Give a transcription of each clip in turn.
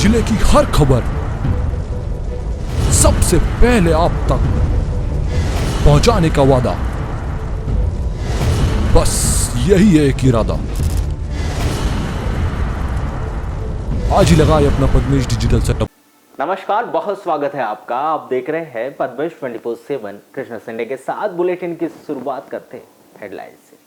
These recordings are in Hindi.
जिले की हर खबर सबसे पहले आप तक पहुंचाने का वादा, बस यही है एक इरादा। आज ही लगाए अपना पद्मेश डिजिटल सेटअप। नमस्कार, बहुत स्वागत है आपका। आप देख रहे हैं पद्मेश 24/7। कृष्ण संडे के साथ बुलेटिन की शुरुआत करते हैं हेडलाइन से।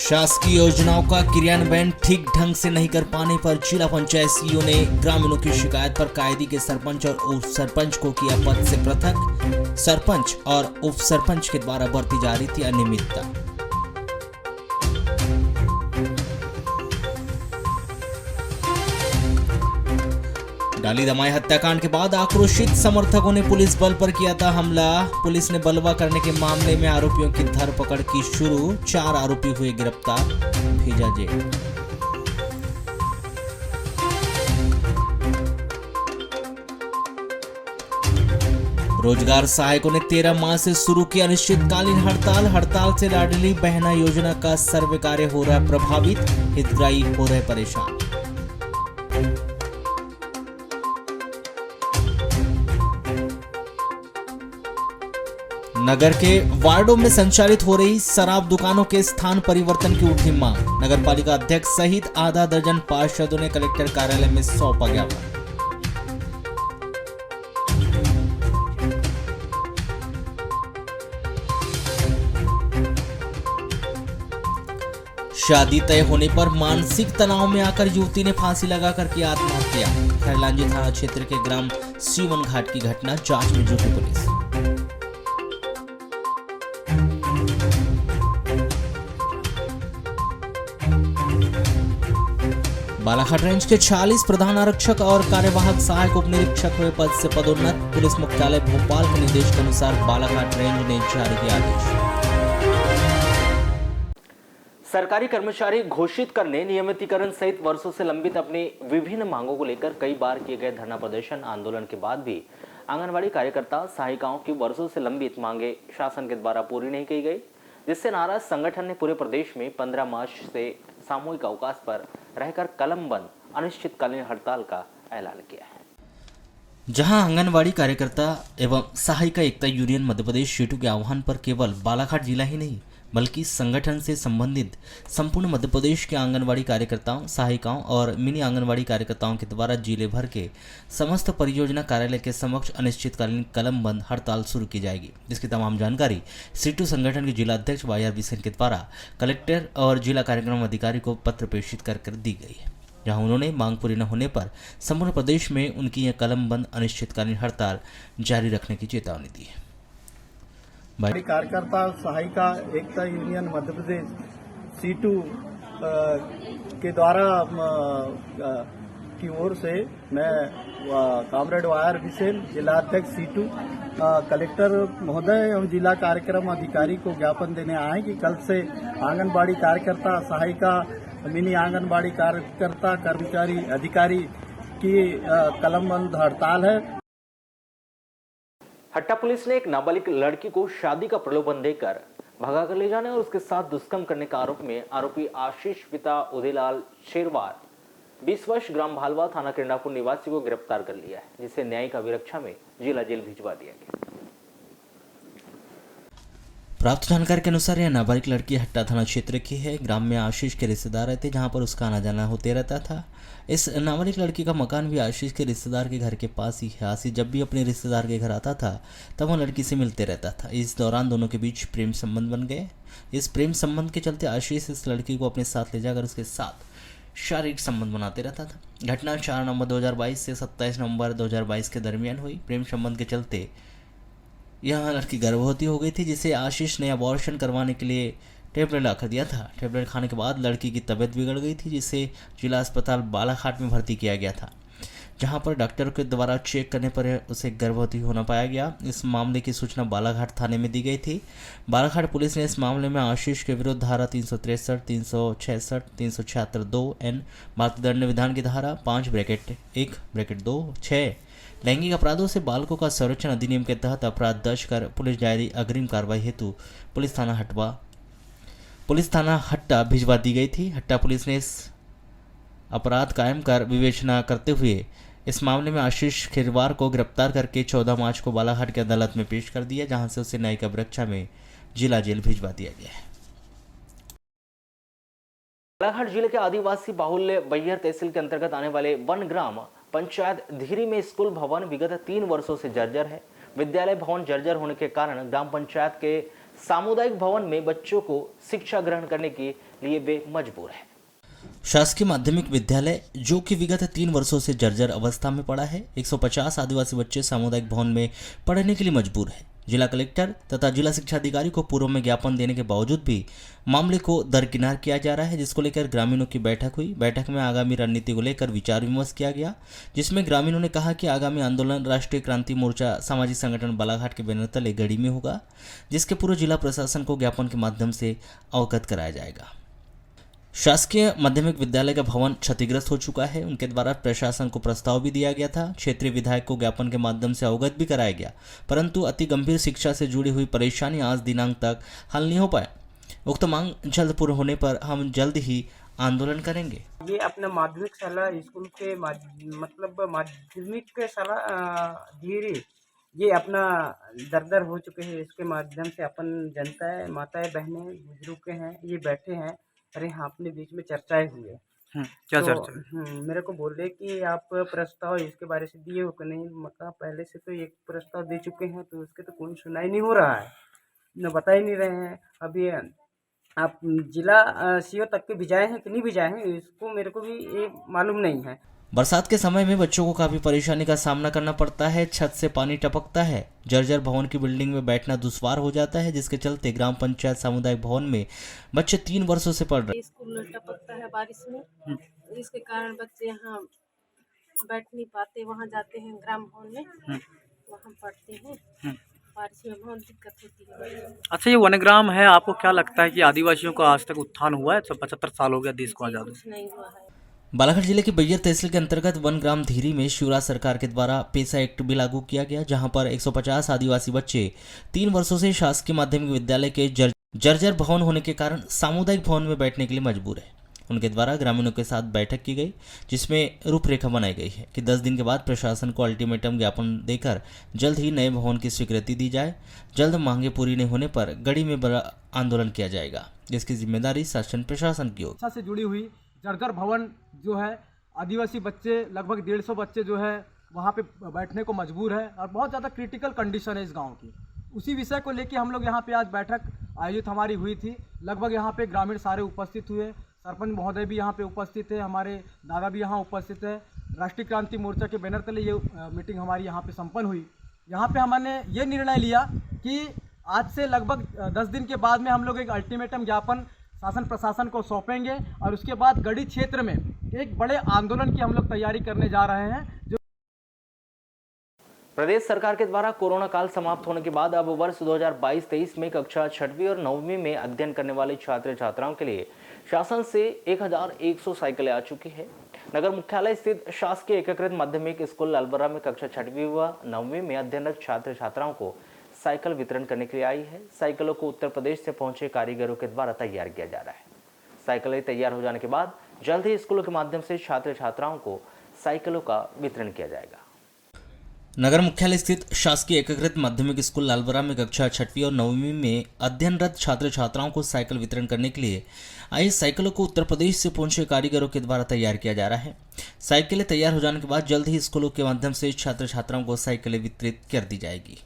शासकीय योजनाओं का क्रियान्वयन ठीक ढंग से नहीं कर पाने पर जिला पंचायत सीईओ ने ग्रामीणों की शिकायत पर कायदी के सरपंच और उप सरपंच को किया पद से पृथक। सरपंच और उप सरपंच के द्वारा बरती जा रही थी अनियमितता। डाली दमाई हत्याकांड के बाद आक्रोशित समर्थकों ने पुलिस बल पर किया था हमला। पुलिस ने बलवा करने के मामले में आरोपियों की धरपकड़ की शुरू। 4 आरोपी हुए गिरफ्तार, भेजा जेल। रोजगार सहायकों ने 13 माह से शुरू की अनिश्चितकालीन हड़ताल से लाडली बहना योजना का सर्वे कार्य हो रहा है प्रभावित, हितग्राही हो रहे परेशान। नगर के वार्डों में संचालित हो रही शराब दुकानों के स्थान परिवर्तन की उठी मांग। नगर पालिका अध्यक्ष सहित आधा दर्जन पार्षदों ने कलेक्टर कार्यालय में सौंपा ज्ञापन। शादी तय होने पर मानसिक तनाव में आकर युवती ने फांसी लगाकर की आत्महत्या। खैरलांजी थाना क्षेत्र के ग्राम सीवन घाट की घटना, जांच में जुटी पुलिस। बालाघाट रेंज के 46 प्रधान आरक्षक और कार्यवाहक सहायक उप निरीक्षक हुए पद से पदोन्नत। पुलिस मुख्यालय भोपाल के निर्देश के अनुसार बालाघाट रेंज ने जारी किया आदेश। सरकारी कर्मचारी घोषित करने, नियमितीकरण सहित वर्षों से लंबित अपनी विभिन्न मांगों को लेकर कई बार किए गए धरना प्रदर्शन आंदोलन के बाद भी आंगनबाड़ी कार्यकर्ता सहायिकाओं की वर्षों से लंबित मांगे शासन के द्वारा पूरी नहीं की गई, जिससे नाराज संगठन ने पूरे प्रदेश में 15 मार्च से सामूहिक अवकाश पर रहकर कलम बंद अनिश्चितकालीन हड़ताल का ऐलान किया है। जहां आंगनबाड़ी कार्यकर्ता एवं सहायिका एकता यूनियन मध्य प्रदेश सीटू के आह्वान पर केवल बालाघाट जिला ही नहीं बल्कि संगठन से संबंधित संपूर्ण मध्य प्रदेश के आंगनबाड़ी कार्यकर्ताओं, सहायिकाओं और मिनी आंगनबाड़ी कार्यकर्ताओं के द्वारा जिले भर के समस्त परियोजना कार्यालय के समक्ष अनिश्चितकालीन कलम बंद हड़ताल शुरू की जाएगी, जिसकी तमाम जानकारी सीटू संगठन के जिला अध्यक्ष YR बिसेन के द्वारा कलेक्टर और जिला कार्यक्रम अधिकारी को पत्र प्रेषित कर दी गई है, जहां उन्होंने मांग पूरी न होने पर संपूर्ण प्रदेश में उनकी यह कलम बंद अनिश्चितकालीन हड़ताल जारी रखने की चेतावनी दी है। कार्यकर्ता सहायिका एकता यूनियन मध्य प्रदेश सीटू के द्वारा की ओर से मैं कामरेड YR बिसेन, जिला अध्यक्ष सीटू, कलेक्टर महोदय एवं जिला कार्यक्रम अधिकारी को ज्ञापन देने आए कि कल से आंगनबाड़ी कार्यकर्ता, सहायिका, मिनी आंगनबाड़ी कार्यकर्ता, कर्मचारी, अधिकारी की कलमबंद हड़ताल है। हट्टा पुलिस ने एक नाबालिग लड़की को शादी का प्रलोभन देकर भगा कर ले जाने और उसके साथ दुष्कर्म करने के आरोप में आरोपी आशीष पिता उदयलाल शेरवार 20 वर्ष ग्राम भालवा थाना किरणापुर निवासी को गिरफ्तार कर लिया है, जिसे न्यायिक अभिरक्षा में जिला जेल भिजवा दिया गया। प्राप्त जानकारी के अनुसार यह नाबालिग लड़की हट्टा थाना क्षेत्र की है। ग्राम में आशीष के रिश्तेदार रहते, जहां पर उसका आना जाना होते रहता था। इस नाबालिग लड़की का मकान भी आशीष के रिश्तेदार के घर के पास ही है। आशीष जब भी अपने रिश्तेदार के घर आता था तब वो लड़की से मिलते रहता था। इस दौरान दोनों के बीच प्रेम संबंध बन गए। इस प्रेम संबंध के चलते आशीष इस लड़की को अपने साथ ले जाकर उसके साथ शारीरिक संबंध बनाते रहता था। घटना 4 नवंबर 2022 से 27 नवंबर 2022 के दरमियान हुई। प्रेम संबंध के चलते यह लड़की गर्भवती हो गई थी, जिसे आशीष ने अबॉर्शन करवाने के लिए टेबलेट लाकर दिया था। टेबलेट खाने के बाद लड़की की तबीयत बिगड़ गई थी, जिसे जिला अस्पताल बालाघाट में भर्ती किया गया था, जहां पर डॉक्टर के द्वारा चेक करने पर उसे गर्भवती होना पाया गया। इस मामले की सूचना बालाघाट थाने में दी गई थी। बालाघाट पुलिस ने इस मामले में आशीष के विरुद्ध धारा 363, 366, 376 2N भारतीय दंड विधान की धारा 5(1)(2)(6 लैंगिक अपराधों से बालकों का संरक्षण अधिनियम के तहत अपराध दर्ज कर पुलिस जारी अग्रिम कार्रवाई हेतु पुलिस थाना हटवा पुलिस थाना हट्टा भिजवा दी गई थी। हट्टा पुलिस ने इस अपराध कायम कर विवेचना करते हुए इस मामले में आशीष खिरवार को गिरफ्तार करके 14 मार्च को बालाघाट की अदालत में पेश कर दिया, जहां से उसे न्यायिक अभिरक्षा में जिला जेल भिजवा दिया गया है। बालाघाट जिले के आदिवासी बाहुल्य बैहर तहसील के अंतर्गत आने वाले वन ग्राम पंचायत धीरी में स्कूल भवन विगत 3 वर्षों से जर्जर है। विद्यालय भवन जर्जर होने के कारण ग्राम पंचायत के सामुदायिक भवन में बच्चों को शिक्षा ग्रहण करने के लिए वे मजबूर है। शासकीय माध्यमिक विद्यालय जो कि विगत 3 वर्षों से जर्जर अवस्था में पड़ा है। 150 आदिवासी बच्चे सामुदायिक भवन में पढ़ने के लिए मजबूर है। जिला कलेक्टर तथा जिला शिक्षा अधिकारी को पूर्व में ज्ञापन देने के बावजूद भी मामले को दरकिनार किया जा रहा है, जिसको लेकर ग्रामीणों की बैठक हुई। बैठक में आगामी रणनीति को लेकर विचार विमर्श किया गया, जिसमें ग्रामीणों ने कहा कि आगामी आंदोलन राष्ट्रीय क्रांति मोर्चा सामाजिक संगठन बालाघाट के बैनर तले गढ़ी में होगा, जिसके पूर्व जिला प्रशासन को ज्ञापन के माध्यम से अवगत कराया जाएगा। शासकीय माध्यमिक विद्यालय का भवन क्षतिग्रस्त हो चुका है। उनके द्वारा प्रशासन को प्रस्ताव भी दिया गया था। क्षेत्रीय विधायक को ज्ञापन के माध्यम से अवगत भी कराया गया, परंतु अति गंभीर शिक्षा से जुड़ी हुई परेशानी आज दिनांक तक हल नहीं हो पाया। उक्त मांग जल्द पूर्ण होने पर हम जल्द ही आंदोलन करेंगे। ये अपना माध्यमिक शाला स्कूल के मतलब माध्यमिक शाला धीरे ये अपना दरदर हो चुके हैं। इसके माध्यम से अपन जनता है, माताएं बहनें बुजुर्ग हैं, ये बैठे हैं। अरे हाँ, अपने बीच में चर्चाएं हुई है। क्या तो चर्चा? मेरे को बोल रहे कि आप प्रस्ताव इसके बारे से दिए हो कि नहीं। मतलब पहले से तो एक प्रस्ताव दे चुके हैं, तो उसके तो कोई सुनाई नहीं हो रहा है, न बता ही नहीं रहे हैं। अभी आप जिला सीओ तक के भिजाए हैं कि नहीं भिजाए हैं, इसको मेरे को भी ये मालूम नहीं है। बरसात के समय में बच्चों को काफी परेशानी का सामना करना पड़ता है। छत से पानी टपकता है, जर्जर भवन की बिल्डिंग में बैठना दुश्वार हो जाता है, जिसके चलते ग्राम पंचायत सामुदायिक भवन में बच्चे 3 वर्षों से पढ़ रहे हैं। स्कूल में टपकता है बारिश में, इसके कारण बच्चे यहाँ बैठ नहीं पाते। वहाँ जाते हैं ग्राम भवन में, वहाँ पढ़ते हैं। बारिश में बहुत दिक्कत होती है। अच्छा, ये वनग्राम है, आपको क्या लगता है कि आदिवासियों का आज तक उत्थान हुआ है? 75 साल हो गया देश को आजाद। कुछ नहीं हुआ है। बालाघाट जिले के बैहर तहसील के अंतर्गत वन ग्राम धीरी में शिवराज सरकार के द्वारा पेशा एक्ट भी लागू किया गया, जहां पर 150 आदिवासी बच्चे 3 वर्षों से शासकीय माध्यमिक विद्यालय के जर्जर भवन होने के कारण सामुदायिक भवन में बैठने के लिए मजबूर है। उनके द्वारा ग्रामीणों के साथ बैठक की गई, जिसमें रूपरेखा बनाई गई है कि 10 दिन के बाद प्रशासन को अल्टीमेटम ज्ञापन देकर जल्द ही नए भवन की स्वीकृति दी जाए। जल्द मांगे पूरी नहीं होने पर गढ़ी में बड़ा आंदोलन किया जाएगा, जिसकी जिम्मेदारी शासन प्रशासन की होगी। से जुड़ी हुई जर्जर भवन जो है, आदिवासी बच्चे लगभग 150 बच्चे जो है वहाँ पे बैठने को मजबूर है और बहुत ज़्यादा क्रिटिकल कंडीशन है इस गांव की। उसी विषय को लेके हम लोग यहाँ पे आज बैठक आयोजित हमारी हुई थी। लगभग यहाँ पे ग्रामीण सारे उपस्थित हुए, सरपंच महोदय भी यहाँ पे उपस्थित है, हमारे दादा भी यहाँ उपस्थित है। राष्ट्रीय क्रांति मोर्चा के बैनर तले ये मीटिंग हमारी यहाँ पे संपन्न हुई। यहाँ पे हमने ये निर्णय लिया कि आज से लगभग 10 दिन के बाद में हम लोग एक अल्टीमेटम ज्ञापन शासन प्रशासन को सौंपेंगे और उसके बाद गढ़ी क्षेत्र में एक बड़े आंदोलन की हम लोग तैयारी करने जा रहे हैं। प्रदेश सरकार के द्वारा कोरोना काल समाप्त होने के बाद अब वर्ष 2022-23 में कक्षा 6वीं और 9वीं में अध्ययन करने वाले छात्र छात्राओं के लिए शासन से 1100 साइकिलें आ चुकी है। नगर मुख्यालय स्थित शासकीय एकीकृत माध्यमिक स्कूल लालबरा में कक्षा 6वीं व 9वीं में अध्ययनरत छात्र छात्राओं को साइकिल वितरण करने के लिए आई है। साइकिलों को उत्तर प्रदेश से पहुंचे कारीगरों के द्वारा तैयार किया जा रहा है। साइकिलें तैयार हो जाने के बाद जल्द ही स्कूलों के माध्यम से छात्र छात्राओं को साइकिलों का वितरण किया जाएगा। नगर मुख्यालय स्थित शासकीय एकीकृत माध्यमिक स्कूल लालबरा में कक्षा 6वीं और 9वीं में अध्ययनरत छात्र छात्राओं को साइकिल वितरण करने के लिए आई साइकिलों को उत्तर प्रदेश से पहुंचे कारीगरों के द्वारा तैयार किया जा रहा है। साइकिलें तैयार हो जाने के बाद जल्द ही स्कूलों के माध्यम से छात्र छात्राओं को साइकिलें वितरित कर दी जाएगी।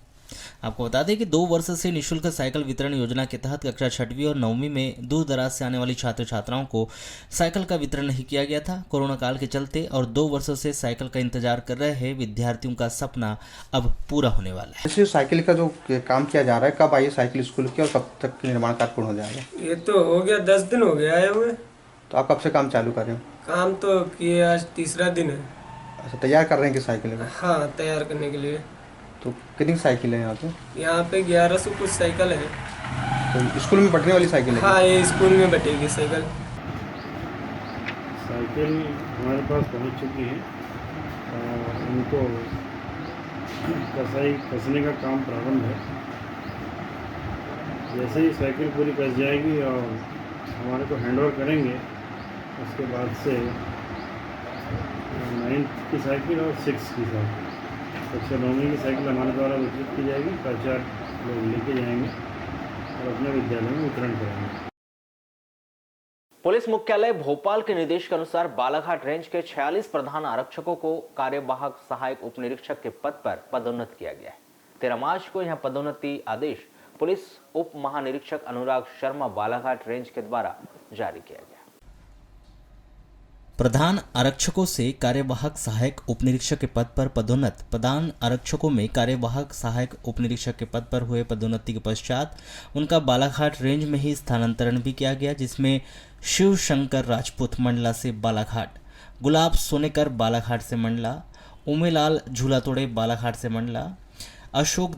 आपको बता दें कि 2 वर्ष से निःशुल्क साइकिल वितरण योजना के तहत कक्षा 6वीं और 9वीं में दूर दराज से आने वाली छात्र छात्राओं को साइकिल का वितरण नहीं किया गया था। कोरोना काल के चलते और 2 वर्षों से साइकिल का इंतजार कर रहे हैं विद्यार्थियों का सपना अब पूरा होने वाला है। ऐसे साइकिल का जो काम किया जा रहा है, कब आई साइकिल स्कूल की और कब तक निर्माण कार्य पूर्ण हो जाएगा? ये तो हो गया 10 दिन हो गया आए हुए। तो आप कब से काम चालू कर रहे हो? काम तो किए, आज 3रा दिन है। अच्छा, तैयार कर रहे हैं कि साइकिल को? हाँ, तैयार करने के लिए। तो कितनी साइकिल है यहाँ पे? यहाँ पे 1100 कुछ साइकिल है। तो स्कूल में बैठने वाली साइकिल है? हाँ, ये स्कूल में बैठेगी साइकिल। साइकिल हमारे पास पहुँच चुकी है और उनको कसने का काम प्रारंभ है। जैसे ही साइकिल पूरी कस जाएगी और हमारे को हैंड ओवर करेंगे। उसके बाद से 9th की साइकिल और 6th की साइकिल, सबसे 9वीं की साइकिल हमारे द्वारा वितरित की जाएगी। 4 लोग लेके जाएंगे और अपने विद्यालय में वितरण करेंगे। पुलिस मुख्यालय भोपाल के निर्देश के अनुसार बालाघाट रेंज के 46 प्रधान आरक्षकों को कार्यवाहक सहायक उप निरीक्षक के पद पर पदोन्नत किया गया है। 13 मार्च को यह पदोन्नति आदेश पुलिस उप महानिरीक्षक अनुराग शर्मा बालाघाट रेंज के द्वारा जारी किया गया। प्रधान आरक्षकों से कार्यवाहक सहायक उपनिरीक्षक के पद पर पदोन्नत। प्रधान आरक्षकों में कार्यवाहक सहायक उपनिरीक्षक के पद पर हुए पदोन्नति के पश्चात उनका बालाघाट रेंज में ही स्थानांतरण भी किया गया, जिसमें शिव शंकर राजपूत मंडला से बालाघाट, गुलाब सोनेकर बालाघाट से मंडला, उमेलाल झूलातोड़े बालाघाट से मंडला, अशोक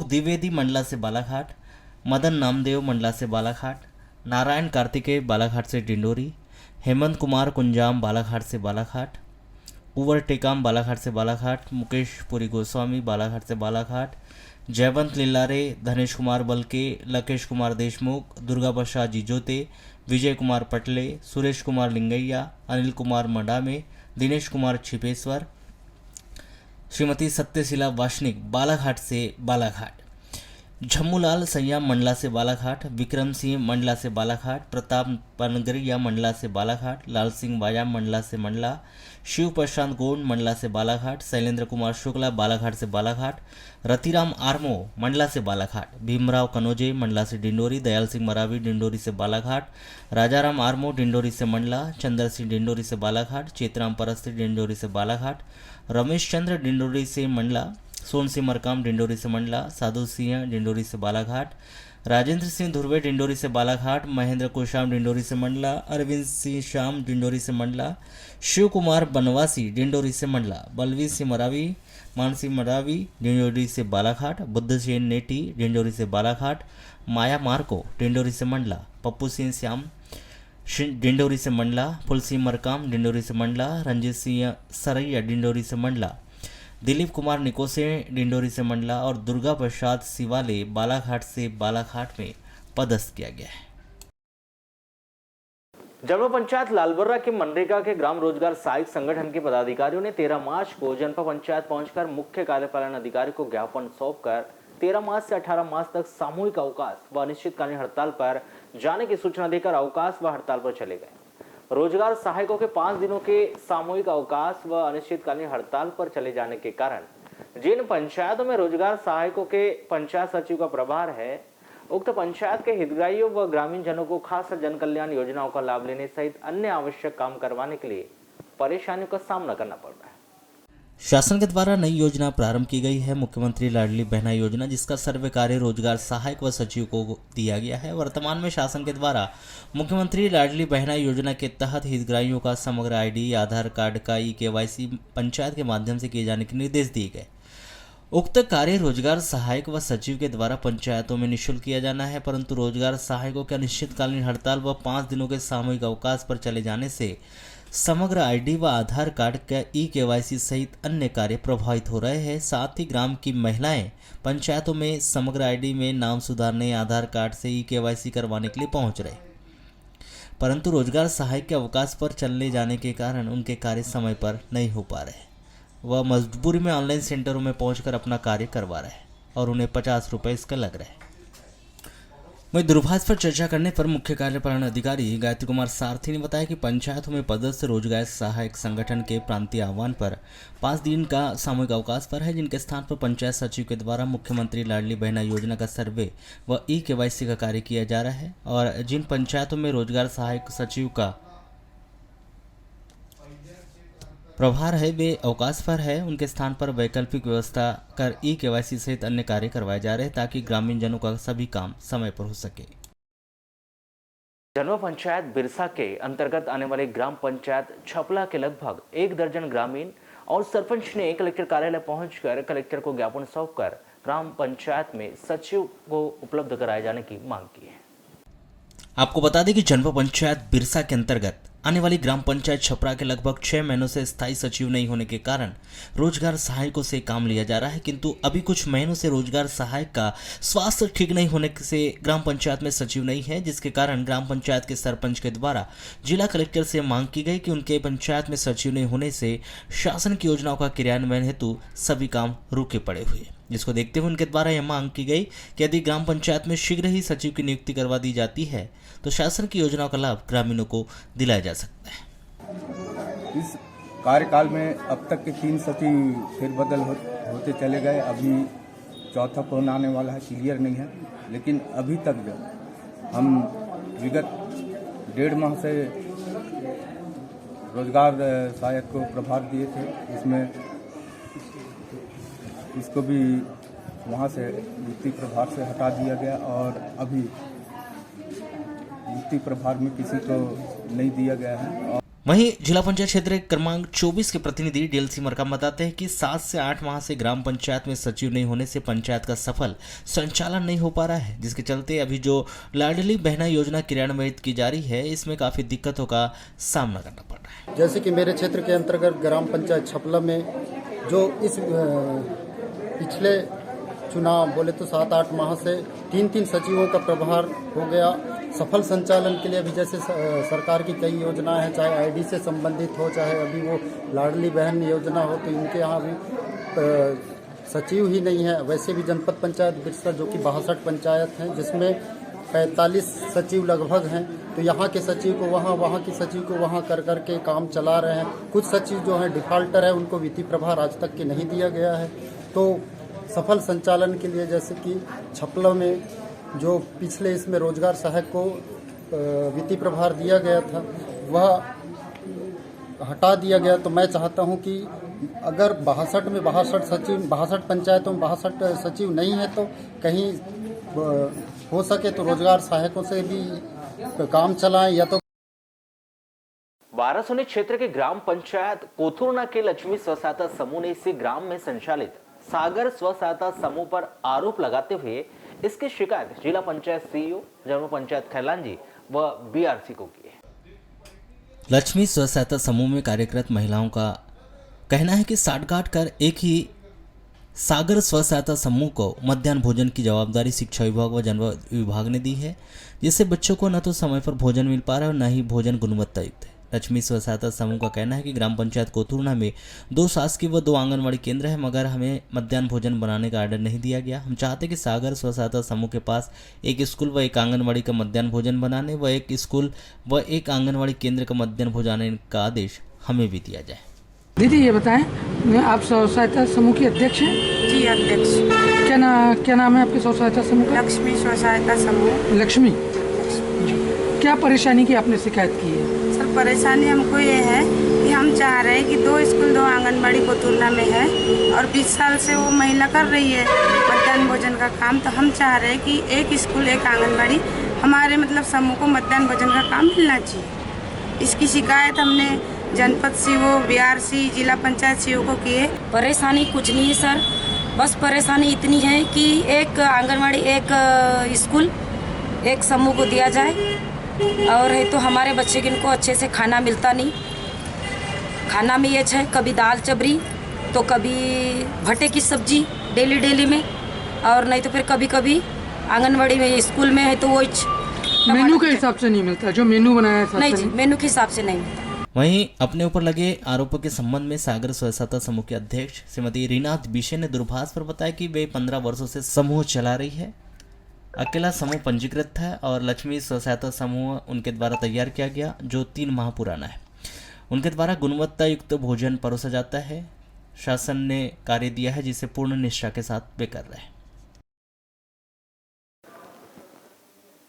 द्विवेदी मंडला से बालाघाट, मदन नामदेव मंडला से बालाघाट, नारायण कार्तिकेय बालाघाट से डिंडोरी, हेमंत कुमार कुंजाम बालाघाट से बालाघाट, कुंवर टेकाम बालाघाट से बालाघाट, मुकेश पुरी गोस्वामी बालाघाट से बालाघाट, जयवंत लिल्लारे, धनेश कुमार बलके, लकेश कुमार देशमुख, दुर्गा प्रसाद जिजोते, विजय कुमार पटले, सुरेश कुमार लिंगैया, अनिल कुमार मडामे, दिनेश कुमार छिपेश्वर, श्रीमती सत्यशिला वासनिक बालाघाट से बालाघाट, झम्मूलाल सैयाम मंडला से बालाघाट, विक्रम सिंह मंडला से बालाघाट, प्रताप पनगरिया मंडला से बालाघाट, लाल सिंह वायाम मंडला से मंडला, शिव प्रशांत गोंड मंडला से बालाघाट, शैलेंद्र कुमार शुक्ला बालाघाट से बालाघाट, रतिराम आर्मो मंडला से बालाघाट, भीमराव कनोजे मंडला से डिंडोरी, दयाल सिंह मरावी डिंडोरी से बालाघाट, राजाराम आर्मो डिंडोरी से मंडला, चंद्र सिंह डिंडोरी से बालाघाट, चेतराम परस्ती डिंडोरी से बालाघाट, रमेश चंद्र डिंडोरी से मंडला, सोन सिंह मरकाम डिंडोरी से मंडला, साधु सिंह डिंडोरी से बालाघाट, राजेंद्र सिंह धुर्वे डिंडोरी से बालाघाट, महेंद्र कोशाम डिंडोरी से मंडला, अरविंद सिंह श्याम डिंडोरी से मंडला, शिव कुमार बनवासी डिंडोरी से मंडला, बलवीर सिंह मरावी, मानसी मरावी डिंडोरी से बालाघाट, बुद्धसेन नेटी डिंडोरी से बालाघाट, माया मार्को डिंडोरी से मंडला, पप्पू सिंह श्याम डिंडोरी से मंडला, फुल सिंह मरकाम डिंडोरी से मंडला, रंजीत सिंह सरैया डिंडोरी से मंडला, दिलीप कुमार निकोसे डिंडोरी से मंडला और दुर्गा प्रसाद सिवाले बालाघाट से बालाघाट में पदस्थ किया गया है। जनपद पंचायत लालबर्रा के मनरेगा के ग्राम रोजगार सहायक संगठन के पदाधिकारियों ने 13 मार्च को जनपद पंचायत पहुंचकर मुख्य कार्यपालन अधिकारी को ज्ञापन सौंपकर 13 मार्च से 18 मार्च तक सामूहिक अवकाश व अनिश्चितकालीन हड़ताल पर जाने की सूचना देकर अवकाश व हड़ताल पर चले गए। रोजगार सहायकों के 5 दिनों के सामूहिक अवकाश व अनिश्चितकालीन हड़ताल पर चले जाने के कारण जिन पंचायतों में रोजगार सहायकों के पंचायत सचिव का प्रभार है, उक्त पंचायत के हितग्राहियों व ग्रामीण जनों को खास जन कल्याण योजनाओं का लाभ लेने सहित अन्य आवश्यक काम करवाने के लिए परेशानियों का सामना करना पड़ रहा है। शासन के द्वारा नई योजना प्रारंभ की गई है, मुख्यमंत्री लाडली बहना योजना, जिसका सर्वे कार्य रोजगार सहायक व सचिव को दिया गया है। वर्तमान में शासन के द्वारा मुख्यमंत्री लाडली बहना योजना के तहत हितग्राहियों का समग्र आईडी, आधार कार्ड का ई-केवाईसी पंचायत के माध्यम से किए जाने के निर्देश दिए गए। उक्त कार्य रोजगार सहायक व सचिव के द्वारा पंचायतों में निःशुल्क किया जाना है, परंतु रोजगार सहायकों के अनिश्चितकालीन हड़ताल व 5 दिनों के सामूहिक अवकाश पर चले जाने से समग्र आईडी व आधार कार्ड का ई-केवाईसी सहित अन्य कार्य प्रभावित हो रहे हैं। साथ ही ग्राम की महिलाएं पंचायतों में समग्र आईडी में नाम सुधारने, आधार कार्ड से ई-केवाईसी करवाने के लिए पहुंच रहे, परंतु रोजगार सहायक के अवकाश पर चलने जाने के कारण उनके कार्य समय पर नहीं हो पा रहे। वह मजबूरी में ऑनलाइन सेंटरों में पहुंचकर अपना कार्य करवा रहे और उन्हें 50 रुपये इसका लग रहे। वहीं दूरभाष पर चर्चा करने पर मुख्य कार्यपालन अधिकारी गायत्री कुमार सारथी ने बताया कि पंचायतों में पदस्थ रोजगार सहायक संगठन के प्रांतीय आह्वान पर 5 दिन का सामूहिक अवकाश पर है, जिनके स्थान पर पंचायत सचिव के द्वारा मुख्यमंत्री लाडली बहना योजना का सर्वे व ई-केवाईसी का कार्य किया जा रहा है और जिन पंचायतों में रोजगार सहायक सचिव का प्रभार है वे अवकाश पर है, उनके स्थान पर वैकल्पिक व्यवस्था कर ई-केवाईसी सहित अन्य कार्य करवाए जा रहे हैं ताकि ग्रामीण जनों का सभी काम समय पर हो सके। जनपद पंचायत बिरसा के अंतर्गत आने वाले ग्राम पंचायत छपला के लगभग 1 दर्जन ग्रामीण और सरपंच ने कलेक्टर कार्यालय पहुंचकर कलेक्टर को ज्ञापन सौंपकर ग्राम पंचायत में सचिव को उपलब्ध कराए जाने की मांग की है। आपको बता दें कि जनपद पंचायत बिरसा के अंतर्गत आने वाली ग्राम पंचायत छपरा के लगभग 6 महीनों से स्थायी सचिव नहीं होने के कारण रोजगार सहायकों से काम लिया जा रहा है, किंतु अभी कुछ महीनों से रोजगार सहायक का स्वास्थ्य ठीक नहीं होने से ग्राम पंचायत में सचिव नहीं है, जिसके कारण ग्राम पंचायत के सरपंच के द्वारा जिला कलेक्टर से मांग की गई कि उनके पंचायत में सचिव नहीं होने से शासन की योजनाओं का क्रियान्वयन हेतु सभी काम रुके पड़े हुए, जिसको देखते हुए उनके द्वारा यह मांग की गई कि यदि ग्राम पंचायत में शीघ्र ही सचिव की नियुक्ति करवा दी जाती है तो शासन की योजनाओं का लाभ ग्रामीणों को दिलाया जा सकता है। इस कार्यकाल में अब तक के 3 सचिव फेरबदल होते चले गए। अभी चौथा कौन आने वाला है क्लियर नहीं है, लेकिन अभी तक जो हम विगत 1.5 माह से रोजगार सहायक को प्रभार दिए थे, इसमें इसको भी वहाँ से वित्तीय प्रभार से हटा दिया गया और अभी वित्तीय प्रभार में किसी को नहीं दिया गया है। वहीं जिला पंचायत क्षेत्र क्रमांक 24 के प्रतिनिधि डीएलसी मरकाम बताते हैं कि 7 से 8 माह से ग्राम पंचायत में सचिव नहीं होने से पंचायत का सफल संचालन नहीं हो पा रहा है, जिसके चलते अभी जो लाडली बहना योजना क्रियान्वित की जा रही है इसमें काफी दिक्कतों का सामना करना पड़ रहा है। जैसे कि मेरे क्षेत्र के अंतर्गत ग्राम पंचायत छपला में जो इस पिछले चुनाव बोले तो 7-8 माह से 3-3 सचिवों का प्रभार हो गया। सफल संचालन के लिए अभी जैसे सरकार की कई योजनाएं हैं, चाहे आईडी से संबंधित हो, चाहे अभी वो लाडली बहन योजना हो, तो इनके यहाँ भी सचिव ही नहीं है। वैसे भी जनपद पंचायत बिरसा जो कि 62 पंचायत हैं, जिसमें 45 सचिव लगभग हैं, तो यहाँ के सचिव को वहाँ की सचिव को वहाँ कर करके काम चला रहे हैं। कुछ सचिव जो हैं डिफाल्टर है, उनको वित्तीय प्रभार आज तक के नहीं दिया गया है। तो सफल संचालन के लिए जैसे कि छपला में जो पिछले इसमें रोजगार सहायक को वित्तीय प्रभार दिया गया था वह हटा दिया गया, तो मैं चाहता हूं कि अगर 62 में 62 पंचायतों में 62 सचिव नहीं है तो कहीं हो सके तो रोजगार सहायकों से भी काम चलाएं। या तो वारासोनी क्षेत्र के ग्राम पंचायत कोथुरना के लक्ष्मी स्व सहायता समूह ने इसी ग्राम में संचालित सागर स्व सहायता समूह पर आरोप लगाते हुए इसकी शिकायत जिला पंचायत सीईओ जनपद पंचायत खैलांजी व बीआरसी को की है। लक्ष्मी स्व सहायता समूह में कार्यरत महिलाओं का कहना है कि साठगांठ कर एक ही सागर स्व सहायता समूह को मध्याह्न भोजन की जवाबदारी शिक्षा विभाग व जनपद विभाग ने दी है, जिससे बच्चों को न तो समय पर भोजन मिल पा रहा है और न ही भोजन गुणवत्ता युक्त है। लक्ष्मी स्व सहायता समूह का कहना है कि ग्राम पंचायत कोथुरना में 2 शासकीय व 2 आंगनबाड़ी केंद्र है, मगर हमें मध्याह्न भोजन बनाने का ऑर्डर नहीं दिया गया। हम चाहते कि सागर स्व सहायता समूह के पास एक स्कूल व एक आंगनबाड़ी का मध्याह्न भोजन बनाने व एक स्कूल व एक आंगनबाड़ी केंद्र का मध्याह्न भोजन का आदेश हमें भी दिया जाए। दीदी ये बताएं, आप स्व सहायता समूह की अध्यक्ष हैं? जी अध्यक्ष। क्या नाम है आपके स्व सहायता समूह का? लक्ष्मी स्व सहायता समूह। लक्ष्मी, क्या परेशानी की आपने शिकायत की है? सर परेशानी हमको ये है कि हम चाह रहे हैं कि 2 स्कूल 2 आंगनबाड़ी कोथुरना में है और 20 साल से वो महिला कर रही है मध्याह्न भोजन का काम, तो हम चाह रहे हैं कि एक स्कूल एक आंगनबाड़ी हमारे मतलब समूह को मध्याह्न भोजन का काम मिलना चाहिए। इसकी शिकायत हमने जनपद सीईओ बीआरसी जिला पंचायत सीईओ को की है। परेशानी कुछ नहीं है सर, बस परेशानी इतनी है कि एक आंगनबाड़ी एक स्कूल एक समूह को दिया जाए और है तो हमारे बच्चे किनको अच्छे से खाना मिलता नहीं। खाना में ये है कभी दाल चबरी तो कभी भट्टे की सब्जी डेली में, और नहीं तो फिर कभी कभी आंगनबाड़ी में स्कूल में है तो वो मेनू के हिसाब से नहीं मिलता, जो मेनू बनाया है नहीं जी, मेनू के हिसाब से नहीं मिलता। वहीं अपने ऊपर लगे आरोपों के संबंध में सागर स्व सहायता समूह के अध्यक्ष श्रीमती रीना बिशे ने दूरभाष पर बताया कि वे 15 वर्षों से समूह चला रही है। अकेला समूह पंजीकृत था और लक्ष्मी स्व सहायता समूह उनके द्वारा तैयार किया गया, जो 3 माह पुराना है। उनके द्वारा गुणवत्ता युक्त भोजन परोसा जाता है। शासन ने कार्य दिया है जिसे पूर्ण निष्ठा के साथ वे कर रहे हैं।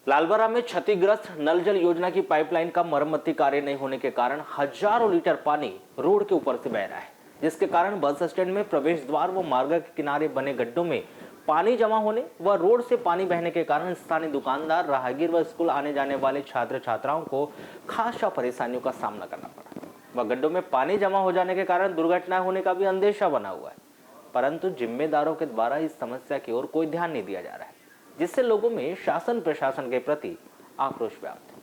लालबरा में क्षतिग्रस्त नल जल योजना की पाइपलाइन का मरम्मती कार्य नहीं होने के कारण हजारों लीटर पानी रोड के ऊपर से बह रहा है, जिसके कारण बस स्टैंड में प्रवेश द्वार व मार्ग के किनारे बने गड्ढों में पानी जमा होने व रोड से पानी बहने के कारण स्थानीय दुकानदार, राहगीर व स्कूल आने जाने वाले छात्र छात्राओं को खासा परेशानियों का सामना करना पड़ा। व गड्ढों में पानी जमा हो जाने के कारण दुर्घटना होने का भी अंदेशा बना हुआ है, परंतु जिम्मेदारों के द्वारा इस समस्या की ओर कोई ध्यान नहीं दिया जा रहा है, जिससे लोगों में शासन प्रशासन के प्रति आक्रोश व्याप्त है।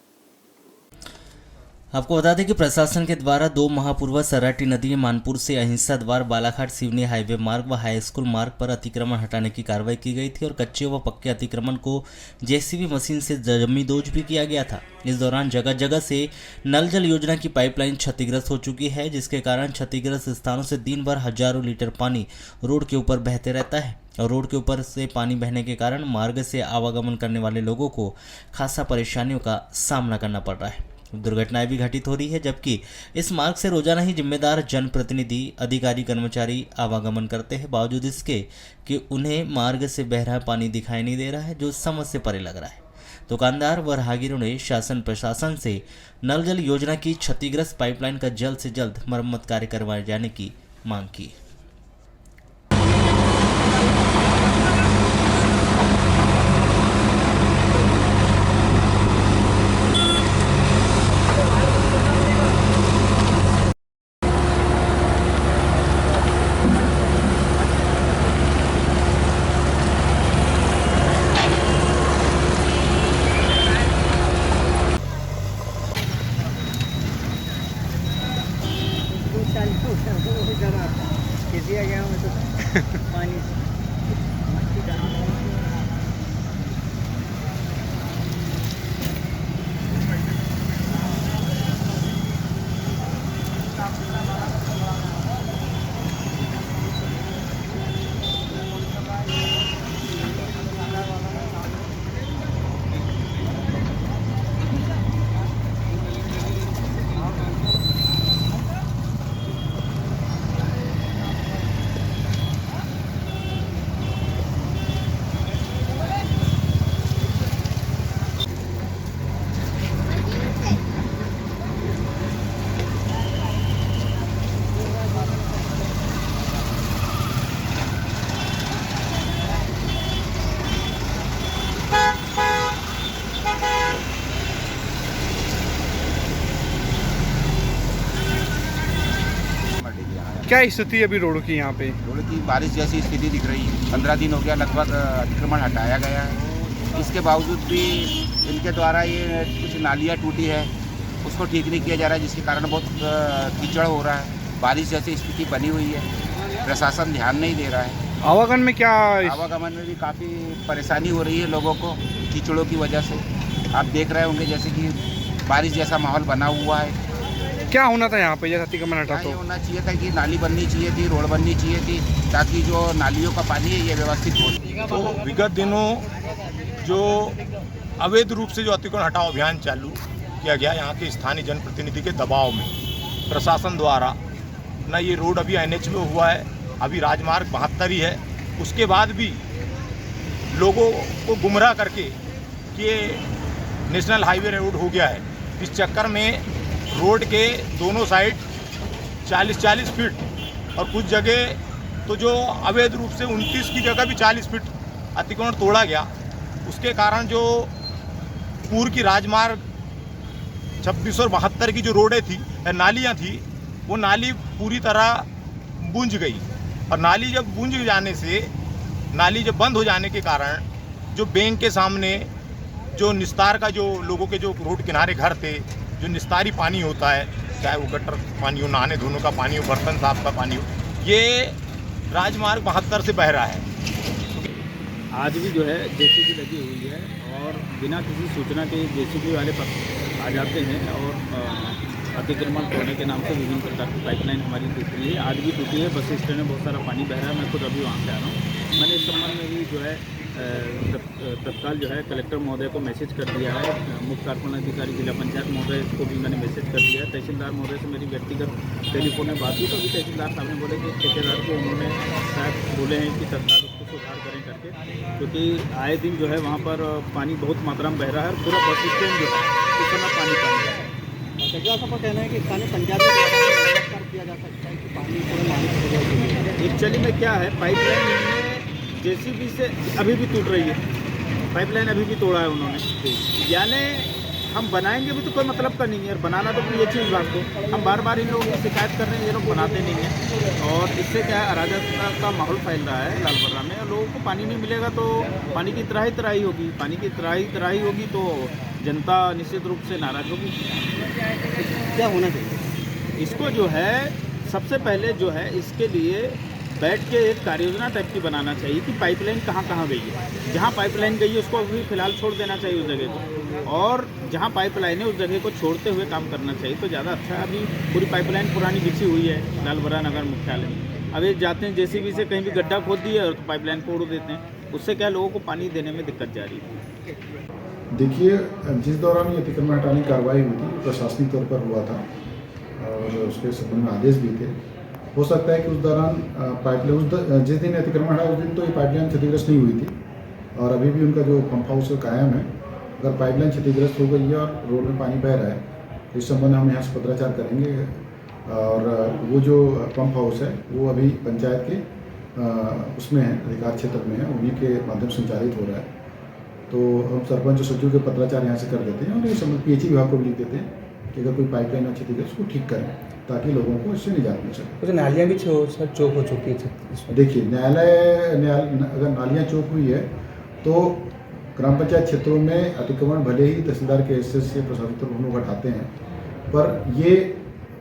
आपको बता दें कि प्रशासन के द्वारा 2 माह पूर्व सराटी नदी मानपुर से अहिंसा द्वार बालाघाट सिवनी हाईवे मार्ग व हाई स्कूल मार्ग पर अतिक्रमण हटाने की कार्रवाई की गई थी और कच्चे व पक्के अतिक्रमण को जेसीबी मशीन से जमींदोज भी किया गया था। इस दौरान जगह जगह से नल जल योजना की पाइपलाइन क्षतिग्रस्त हो चुकी है, जिसके कारण क्षतिग्रस्त स्थानों से दिन भर हजारों लीटर पानी रोड के ऊपर बहते रहता है और रोड के ऊपर से पानी बहने के कारण मार्ग से आवागमन करने वाले लोगों को खासा परेशानियों का सामना करना पड़ रहा है। दुर्घटनाएं भी घटित हो रही है, जबकि इस मार्ग से रोजाना ही जिम्मेदार जनप्रतिनिधि, अधिकारी, कर्मचारी आवागमन करते हैं, बावजूद इसके कि उन्हें मार्ग से बह रहा पानी दिखाई नहीं दे रहा है, जो समझ से परे लग रहा है। दुकानदार व राहगीरों ने शासन प्रशासन से नल जल योजना की क्षतिग्रस्त पाइपलाइन का जल्द से जल्द मरम्मत कार्य करवाए जाने की मांग की। क्या स्थिति है अभी रोड की? यहाँ पे रोड की बारिश जैसी स्थिति दिख रही है। 15 दिन हो गया लगभग अतिक्रमण हटाया गया है, इसके बावजूद भी इनके द्वारा ये कुछ नालियाँ टूटी है, उसको ठीक नहीं किया जा रहा है, जिसके कारण बहुत कीचड़ हो रहा है। बारिश जैसी स्थिति बनी हुई है, प्रशासन ध्यान नहीं दे रहा है। आवागमन में क्या? आवागमन में भी काफ़ी परेशानी हो रही है लोगों को कीचड़ों की वजह से। आप देख रहे होंगे जैसे कि बारिश जैसा माहौल बना हुआ है। क्या होना था यहाँ पे जैसे अतिक्रमण हटा? तो होना चाहिए था कि नाली बननी चाहिए थी, रोड बननी चाहिए थी, ताकि जो नालियों का पानी है ये व्यवस्थित हो। तो विगत दिनों जो अवैध रूप से जो अतिक्रमण हटाओ अभियान चालू किया गया यहाँ के स्थानीय जनप्रतिनिधि के दबाव में प्रशासन द्वारा न ये रोड अभी NH में हुआ है, अभी राजमार्ग 72 ही है, उसके बाद भी लोगों को गुमराह करके कि ये नेशनल हाईवे रोड हो गया है। इस चक्कर में रोड के दोनों साइड 40-40 फीट और कुछ जगह तो जो अवैध रूप से 29 की जगह भी 40 फीट अतिक्रमण तोड़ा गया। उसके कारण जो पूर्व की राजमार्ग 26 और 72 की जो रोडें थी, नालियां थी, वो नाली पूरी तरह बूंझ गई। और नाली जब बूंझ जाने से, नाली जब बंद हो जाने के कारण जो बैंक के सामने जो निस्तार का जो लोगों के जो रोड किनारे घर थे, जो निस्तारी पानी होता है, चाहे वो गटर पानी हो, नहाने धोने का पानी हो, बर्तन साफ का पानी हो, ये राजमार्ग 72 से बह रहा है। आज भी जो है जेसीबी लगी हुई है और बिना किसी सूचना के जेसीबी वाले आ जाते हैं और अतिक्रमण तोड़ने के नाम से विभिन्न प्रकार की पाइपलाइन हमारी टूट रही है। आज भी टूटी है, बस स्टैंड में बहुत सारा पानी बह रहा है। मैं खुद अभी वहाँ से आ रहा हूँ। मैंने इस संबंध में भी जो है तत्काल जो है कलेक्टर महोदय को मैसेज कर दिया है, मुख्य कार्यपालन अधिकारी जिला पंचायत महोदय को भी मैंने मैसेज कर दिया है। तहसीलदार महोदय से मेरी व्यक्तिगत टेलीफोन में बात हुई तो अभी तहसीलदार साहब ने बोले कि ठेकेदार को उन्होंने शायद बोले हैं कि तत्काल उसको सुधार करें करके, क्योंकि आए दिन जो है वहाँ पर पानी बहुत मात्रा में बह रहा है और पूरा बस स्टैंड जो है उस समय पानी है। सचिव साहब का कहना है कि स्थानीय पंचायत में किया जा सकता है कि पानी पूरे नाली एक्चुअली में क्या है, पाइपलाइन जेसीबी से अभी भी टूट रही है, पाइपलाइन अभी भी तोड़ा है उन्होंने। यानी हम बनाएंगे भी तो कोई मतलब का नहीं है, बनाना तो कोई अच्छी विभाग को। हम बार बार इन लोगों की शिकायत कर रहे हैं, ये लोग बनाते नहीं हैं और इससे क्या है, अराजकता का माहौल फैल रहा है लालबर्रा में। लोगों को पानी नहीं मिलेगा तो पानी की तराही होगी, पानी की तराही होगी तो जनता निश्चित रूप से नाराज होगी। क्या होना चाहिए? इसको जो है सबसे पहले जो है इसके लिए बैठ के एक कार्ययोजना टाइप की बनाना चाहिए कि पाइपलाइन कहाँ कहाँ गई है। जहाँ पाइपलाइन गई है उसको अभी फिलहाल छोड़ देना चाहिए उस जगह को, और जहाँ पाइपलाइन है उस जगह को छोड़ते हुए काम करना चाहिए तो ज़्यादा अच्छा है। अभी पूरी पाइपलाइन पुरानी बिछी हुई है लालबरा नगर मुख्यालय में। अब ये जाते हैं जेसीबी से कहीं भी गड्ढा खोद दिए और तो पाइपलाइन को उड़ देते हैं, उससे क्या लोगों को पानी देने में दिक्कत जा रही है। देखिए, जिस दौरान ये अतिक्रमण हटाने की कार्रवाई हुई थी प्रशासनिक तौर पर हुआ था और उसके संबंध में आदेश भी थे। हो सकता है कि उस दौरान पाइपलाइन जिस दिन अतिक्रमण हटा उस दिन तो ये पाइपलाइन क्षतिग्रस्त नहीं हुई थी और अभी भी उनका जो पंप हाउस कायम है। अगर पाइपलाइन क्षतिग्रस्त हो गई है और रोड में पानी बह रहा है तो इस संबंध में हम यहाँ से पत्राचार करेंगे और वो जो पंप हाउस है वो अभी पंचायत के उसमें है, अधिकार क्षेत्र में है, उन्हीं के माध्यम से संचालित हो रहा है। तो हम सरपंच और सचिव के पत्राचार यहाँ से कर देते हैं और ये संबंध PHE विभाग को भी लिख देते हैं कि अगर कोई पाइपलाइन अच्छी थी उसको ठीक करें ताकि लोगों को इससे निजात मिल सके। तो नालियाँ भी चौक हो चुकी है। देखिए, अगर नालियाँ चौक हुई है तो ग्राम पंचायत क्षेत्रों में अतिक्रमण भले ही तहसीलदार के एसेस से प्रशासनिक तौर पर हटाते हैं, पर ये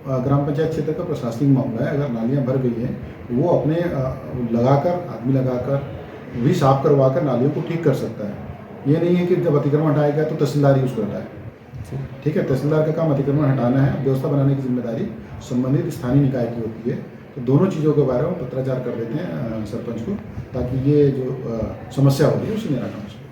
ग्राम पंचायत क्षेत्र का प्रशासनिक मामला है। अगर नालियाँ भर गई हैं वो अपने आदमी लगाकर भी साफ करवा कर नालियों को ठीक कर सकता है। ये नहीं है कि जब अतिक्रमण हटाया गया तो तहसीलदार ही उसको हटाए। ठीक है, तहसीलदार का काम अतिक्रमण हटाना है, व्यवस्था बनाने की जिम्मेदारी संबंधित स्थानीय निकाय की होती है। तो दोनों चीज़ों के बारे में पत्राचार कर देते हैं सरपंच को ताकि ये जो समस्या हो रही है उससे निराकरण हो सके।